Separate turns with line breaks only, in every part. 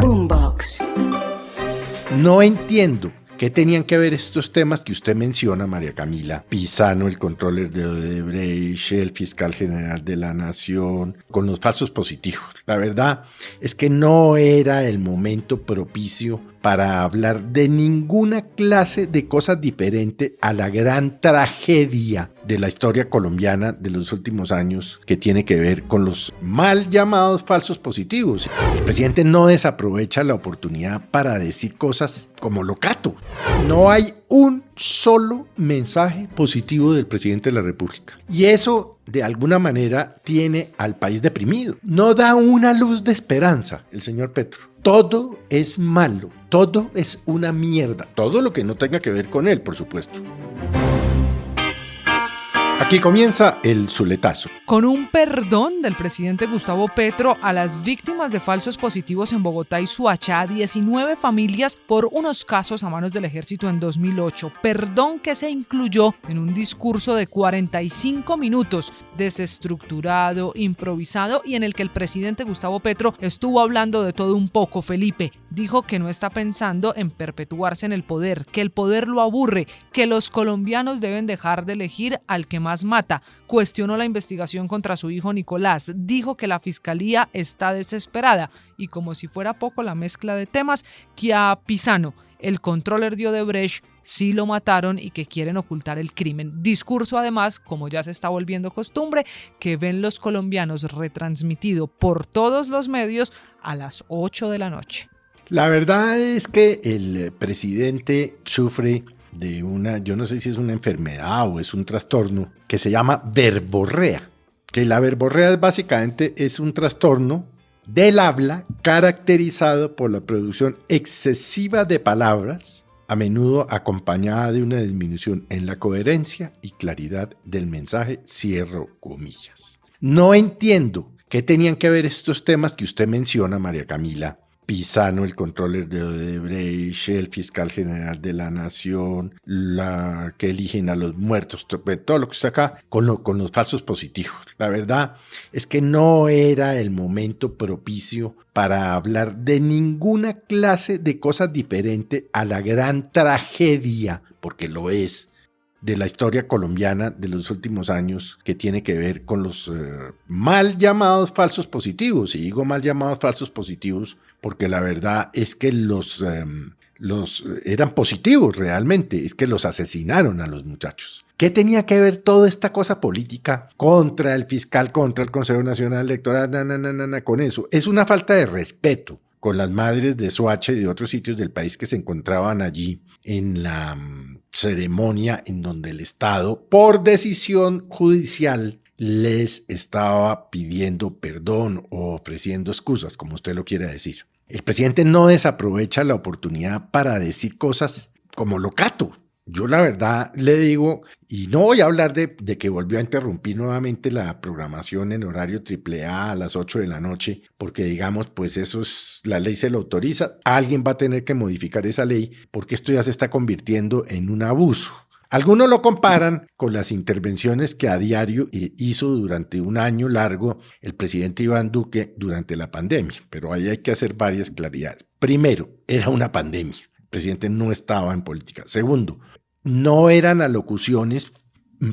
Boombox.
No entiendo qué tenían que ver estos temas que usted menciona, María Camila. Pisano, el controller de Odebrecht, el fiscal general de la Nación, con los falsos positivos. La verdad es que no era el momento propicio para hablar de ninguna clase de cosas diferente a la gran tragedia de la historia colombiana de los últimos años, que tiene que ver con los mal llamados falsos positivos. El presidente no desaprovecha la oportunidad para decir cosas como locato. No hay un solo mensaje positivo del presidente de la República. Y eso, de alguna manera, tiene al país deprimido. No da una luz de esperanza el señor Petro. Todo es malo, todo es una mierda. Todo lo que no tenga que ver con él, por supuesto. Aquí comienza el Zuletazo.
Con un perdón del presidente Gustavo Petro a las víctimas de falsos positivos en Bogotá y Soacha, 19 familias por unos casos a manos del ejército en 2008. Perdón que se incluyó en un discurso de 45 minutos, desestructurado, improvisado, y en el que el presidente Gustavo Petro estuvo hablando de todo un poco. Felipe dijo que no está pensando en perpetuarse en el poder, que el poder lo aburre, que los colombianos deben dejar de elegir al que más mata. Cuestionó la investigación contra su hijo Nicolás, dijo que la fiscalía está desesperada y, como si fuera poco la mezcla de temas, que a Pisano, el controller de Odebrecht, sí lo mataron y que quieren ocultar el crimen. Discurso, además, como ya se está volviendo costumbre, que ven los colombianos retransmitido por todos los medios a las 8 de la noche.
La verdad es que el presidente sufre de una, yo no sé si es una enfermedad o es un trastorno, que se llama verborrea. Que la verborrea básicamente es un trastorno del habla caracterizado por la producción excesiva de palabras, a menudo acompañada de una disminución en la coherencia y claridad del mensaje, cierro comillas. No entiendo qué tenían que ver estos temas que usted menciona, María Camila. Pisano, el controller de Odebrecht, el fiscal general de la Nación, la que eligen a los muertos, todo lo que está acá, con los falsos positivos. La verdad es que no era el momento propicio para hablar de ninguna clase de cosas diferente a la gran tragedia, porque lo es, de la historia colombiana de los últimos años, que tiene que ver con los mal llamados falsos positivos. Y digo mal llamados falsos positivos porque la verdad es que los eran positivos realmente, es que los asesinaron a los muchachos. ¿Qué tenía que ver toda esta cosa política contra el fiscal, contra el Consejo Nacional Electoral, con eso? Es una falta de respeto con las madres de Soacha y de otros sitios del país que se encontraban allí en la ceremonia en donde el Estado, por decisión judicial, les estaba pidiendo perdón o ofreciendo excusas, como usted lo quiera decir. El presidente no desaprovecha la oportunidad para decir cosas como locato. Yo la verdad le digo, y no voy a hablar de que volvió a interrumpir nuevamente la programación en horario AAA a las 8 de la noche, porque digamos, pues eso es, la ley se lo autoriza, alguien va a tener que modificar esa ley, porque esto ya se está convirtiendo en un abuso. Algunos lo comparan con las intervenciones que a diario hizo durante un año largo el presidente Iván Duque durante la pandemia, pero ahí hay que hacer varias claridades. Primero, era una pandemia. El presidente no estaba en política. Segundo, no eran alocuciones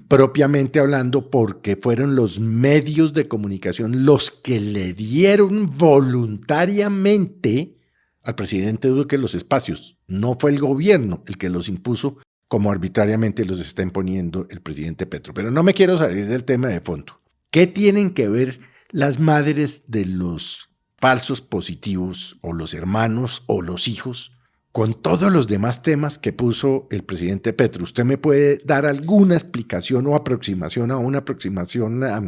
propiamente hablando, porque fueron los medios de comunicación los que le dieron voluntariamente al presidente Duque los espacios. No fue el gobierno el que los impuso, como arbitrariamente los está imponiendo el presidente Petro. Pero no me quiero salir del tema de fondo. ¿Qué tienen que ver las madres de los falsos positivos, o los hermanos, o los hijos, con todos los demás temas que puso el presidente Petro? ¿Usted me puede dar alguna explicación o aproximación a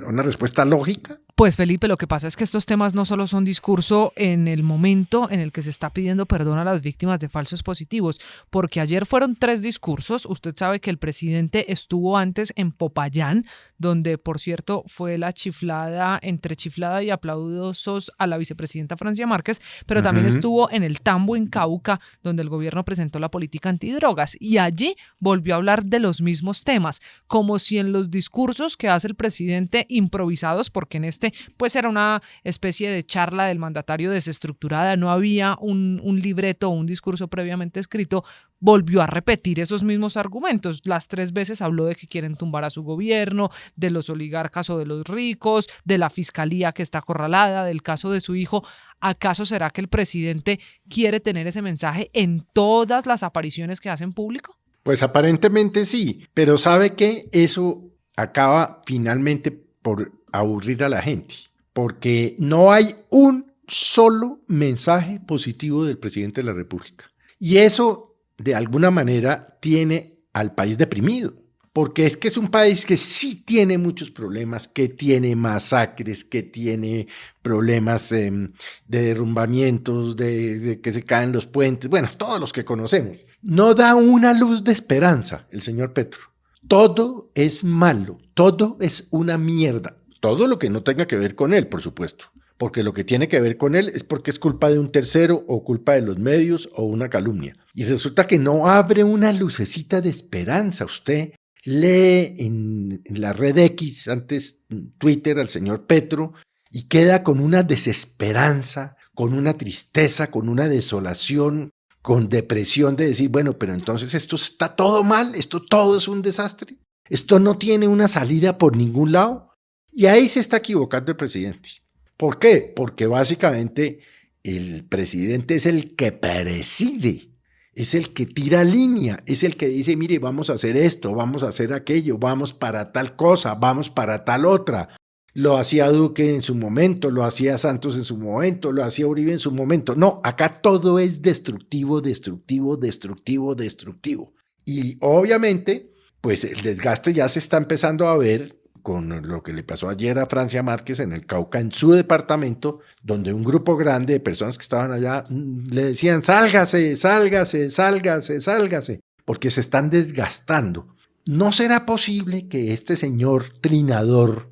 una respuesta lógica?
Pues Felipe, lo que pasa es que estos temas no solo son discurso en el momento en el que se está pidiendo perdón a las víctimas de falsos positivos, porque ayer fueron 3 discursos. Usted sabe que el presidente estuvo antes en Popayán, donde por cierto fue la chiflada, entre chiflada y aplausos a la vicepresidenta Francia Márquez, pero también estuvo en el Tambo, en Cauca, donde el gobierno presentó la política antidrogas, y allí volvió a hablar de los mismos temas, como si en los discursos que hace el presidente improvisados, porque en este presidente, pues era una especie de charla del mandatario desestructurada, no había un libreto o un discurso previamente escrito, volvió a repetir esos mismos argumentos. Las 3 veces habló de que quieren tumbar a su gobierno, de los oligarcas o de los ricos, de la fiscalía que está acorralada, del caso de su hijo. ¿Acaso será que el presidente quiere tener ese mensaje en todas las apariciones que hace en público?
Pues aparentemente sí, pero ¿sabe qué? Eso acaba finalmente por aburrir a la gente, porque no hay un solo mensaje positivo del presidente de la República. Y eso, de alguna manera, tiene al país deprimido, porque es que es un país que sí tiene muchos problemas, que tiene masacres, que tiene problemas de derrumbamientos, de que se caen los puentes, bueno, todos los que conocemos. No da una luz de esperanza el señor Petro. Todo es malo, todo es una mierda. Todo lo que no tenga que ver con él, por supuesto. Porque lo que tiene que ver con él es porque es culpa de un tercero o culpa de los medios o una calumnia. Y resulta que no abre una lucecita de esperanza. Usted lee en la red X, antes Twitter, al señor Petro y queda con una desesperanza, con una tristeza, con una desolación, con depresión de decir, bueno, pero entonces esto está todo mal, esto todo es un desastre, esto no tiene una salida por ningún lado. Y ahí se está equivocando el presidente. ¿Por qué? Porque básicamente el presidente es el que preside, es el que tira línea, es el que dice, mire, vamos a hacer esto, vamos a hacer aquello, vamos para tal cosa, vamos para tal otra. Lo hacía Duque en su momento, lo hacía Santos en su momento, lo hacía Uribe en su momento. No, acá todo es destructivo, destructivo, destructivo, destructivo. Y obviamente, pues el desgaste ya se está empezando a ver con lo que le pasó ayer a Francia Márquez en el Cauca, en su departamento, donde un grupo grande de personas que estaban allá le decían, sálgase, sálgase, sálgase, sálgase, porque se están desgastando. ¿No será posible que este señor trinador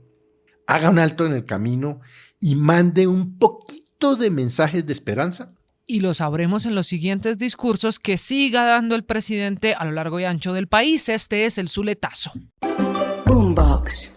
haga un alto en el camino y mande un poquito de mensajes de esperanza?
Y lo sabremos en los siguientes discursos que siga dando el presidente a lo largo y ancho del país. Este es el Zuletazo.
Boombox.